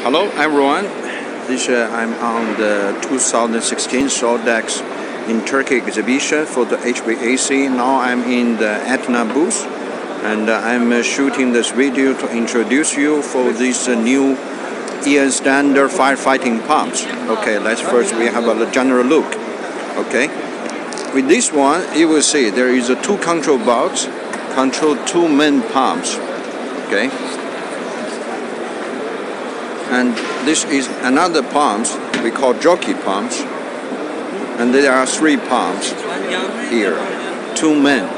Hello everyone, I'm on the 2016 Soldex in Turkey exhibition for the HVAC. Now I'm in the ENTA booth and I'm shooting this video to introduce you for this new EN standard firefighting pumps. Okay, let's first we have a general look. Okay, with this one you will see there is a two control box, control two main pumps. Okay. And this is another pumps we call jockey pumps, and there are three pumps here, two men,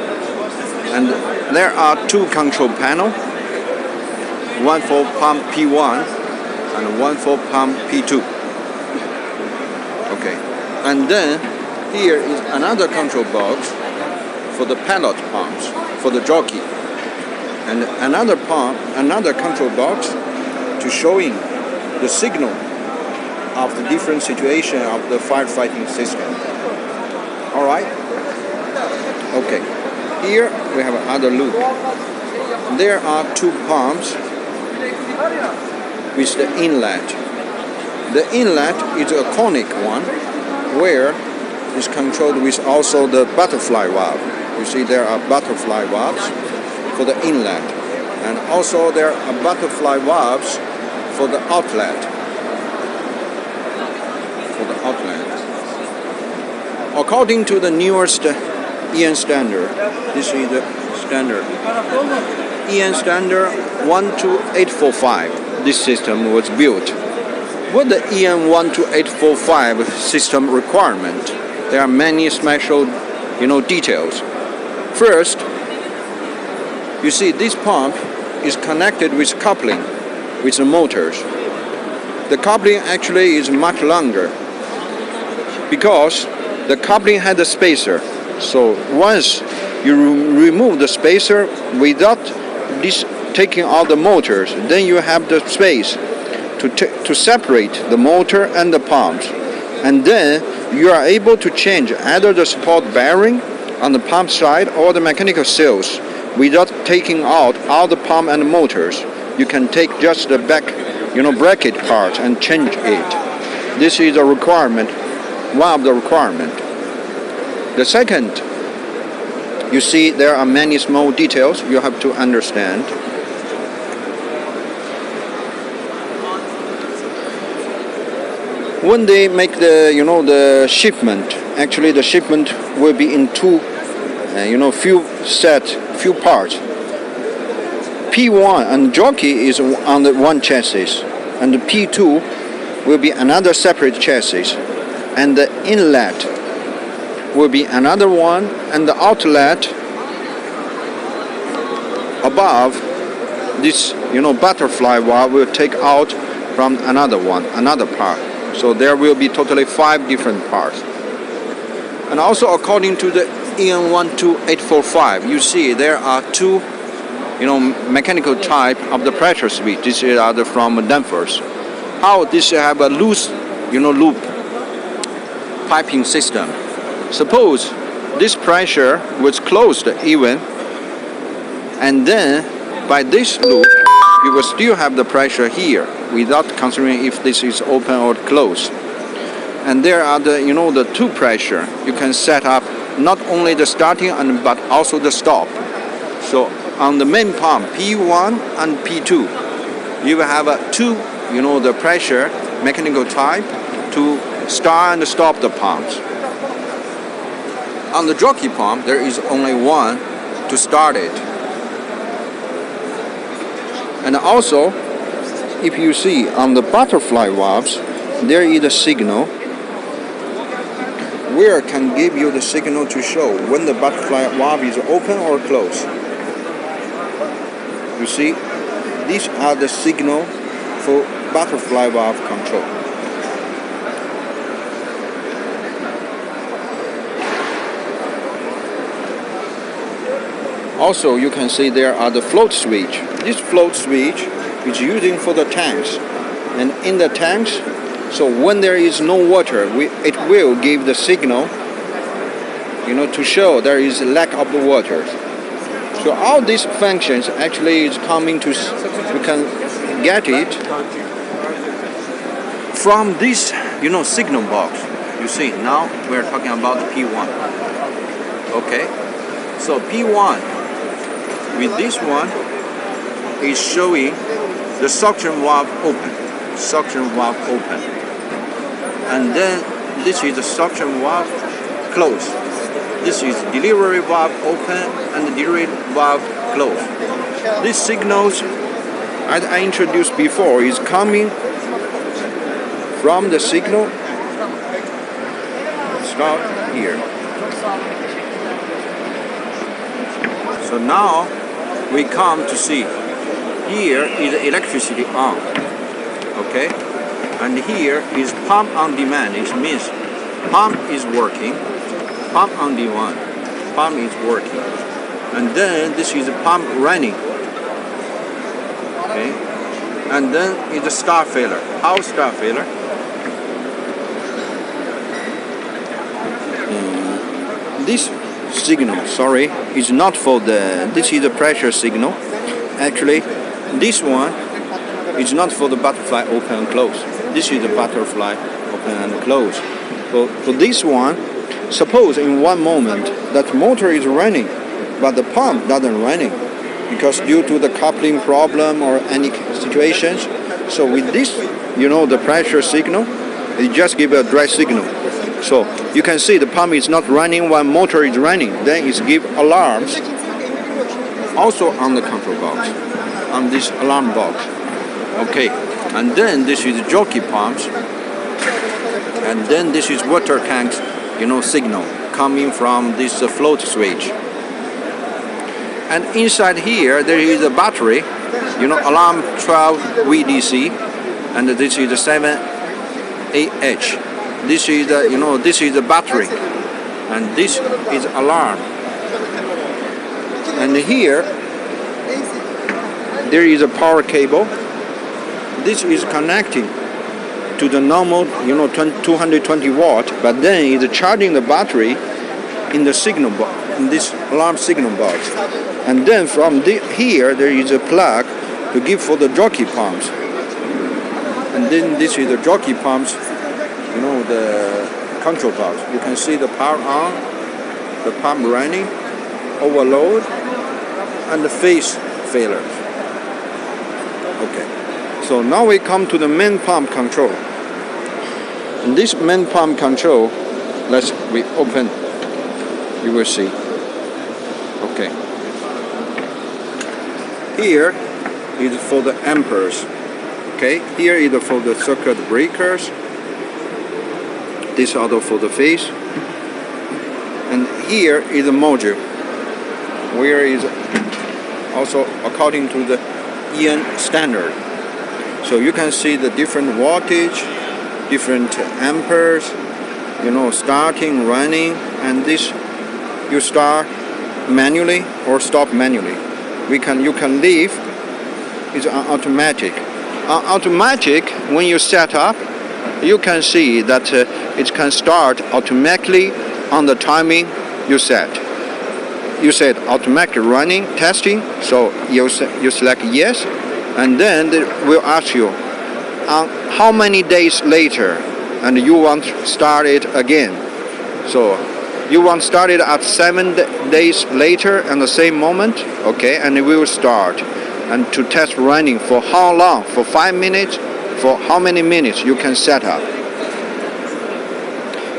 and there are two control panel, one for pump P1 and one for pump P2. Okay, and then here is another control box for the pallet pumps for the jockey, and another control box to showing the signal of the different situation of the firefighting system. All right. Okay. Here we have another loop. There are two pumps with the inlet. The inlet is a conic one, where it's controlled with also the butterfly valve. You see there are butterfly valves for the inlet, and also there are butterfly valves for the outlet. According to the newest EN standard, this is the standard EN standard 12845. This system was built. What the EN12845 system requirement? There are many special, details. First, you see this pump is connected with coupling with the motors. The coupling actually is much longer because the coupling had a spacer. So once you remove the spacer without taking out the motors, then you have the space to separate the motor and the pumps, and then you are able to change either the support bearing on the pump side or the mechanical seals without taking out all the pump and the motors. You can take just the back, bracket part and change it. This is a requirement, one of the requirement. The second, you see there are many small details you have to understand. When they make the, the shipment, actually the shipment will be in two, few parts. P1 and jockey is on the one chassis, and the P2 will be another separate chassis, and the inlet will be another one, and the outlet above this, butterfly valve will take out from another part. So there will be totally 5 different parts. And also according to the EN12845, you see there are two mechanical type of the pressure switch. This is from Danfoss. How this have a loose, loop piping system. Suppose this pressure was closed even, and then by this loop, you will still have the pressure here without considering if this is open or closed. And there are the two pressure. You can set up not only the starting but also the stop. So on the main pump P1 and P2, you will have two, the pressure mechanical type to start and stop the pumps. On the jockey pump, there is only one to start it. And also, if you see on the butterfly valves, there is a signal where can give you the signal to show when the butterfly valve is open or closed. You see, these are the signal for butterfly valve control. Also, you can see there are the float switch. This float switch is using for the tanks, and in the tanks, so when there is no water, it will give the signal, to show there is a lack of the water. So all these functions actually is coming to, you can get it From this, signal box, you see, now we're talking about P1. Okay, so P1, with this one, is showing the suction valve open. And then this is the suction valve closed. This is delivery valve open and delivery valve closed. These signals, as I introduced before, is coming from the signal start here. So now we come to see, here is electricity on, okay, and here is pump on demand. It means pump is working, pump on demand, pump is working, and then this is pump running, okay, and then it's a start failure. How start failure? This signal, is not for this is a pressure signal. Actually, this one is not for the butterfly open and close. This is the butterfly open and close. So for this one, suppose in one moment that motor is running, but the pump doesn't running because due to the coupling problem or any situations. So with this, the pressure signal, it just give a dry signal. So you can see the pump is not running while motor is running. Then it give alarms also on the control box, on this alarm box. Okay, and then this is jockey pumps, and then this is water tanks, signal coming from this float switch. And inside here there is a battery, alarm 12 VDC, and this is the 7AH. This is the battery, and this is alarm. And here there is a power cable. This is connecting to the normal 220 watt, but then it's charging the battery in the signal box, in this alarm signal box. And then from here there is a plug to give for the jockey pumps. And then this is the jockey pumps, the control box. You can see the power on, the pump running, overload, and the phase failure. Okay, so now we come to the main pump control. And this main pump control, we open, you will see. Okay, here is for the amperes. Okay, here is for the circuit breakers. This auto for the phase, and here is a module where is also according to the EN standard. So you can see the different wattage, different amperes, starting, running, and this you start manually or stop manually. You can leave. It's automatic. Automatic, when you set up, you can see that it can start automatically on the timing you set. You said automatic running testing, so you select yes, and then they will ask you how many days later, and you want to start it again. So you want to start it at 7 days later and the same moment, okay, and it will start. And to test running for how long? For 5 minutes? For how many minutes you can set up?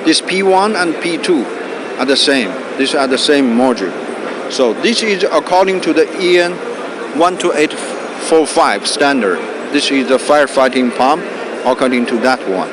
This P1 and P2 are the same. These are the same module. So this is according to the EN12845 standard. This is the firefighting pump according to that one.